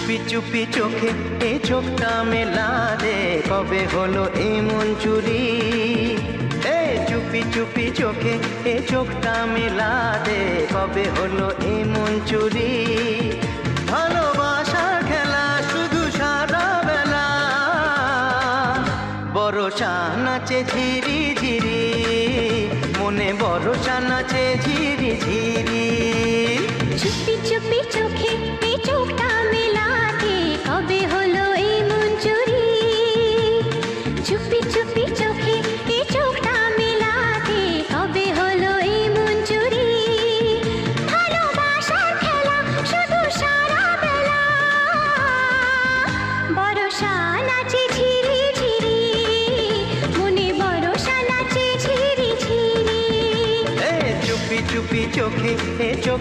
চুপি চুপি চোখে এ চোখটা মেলা দে, কবে হলো এমন চুরি? চুপি চুপি চোখে এ চোখটা মেলা দে, কবে হলো এমন চুরি? ভালোবাসার খেলা শুধু সারা বেলা, বরষা নাচে ঝিরি ঝিরি, মনে বরষা নাচে ঝিরি ঝিরি। চুপি চুপি চোখে এই চোখটা মেলাতে, কবে হলো এমন চুরি? চুপি চুপি চোখে এই চোখটা মেলাতে, কবে হলো এমন চুরি? ভালোবাসার খেলা শুধু সারা বেলা, বরষা নাচে ঝিরি ঝিরি, মনে বরষা নাচে ঝিরি ঝিরি। চুপি চুপি চোখে এ চোখ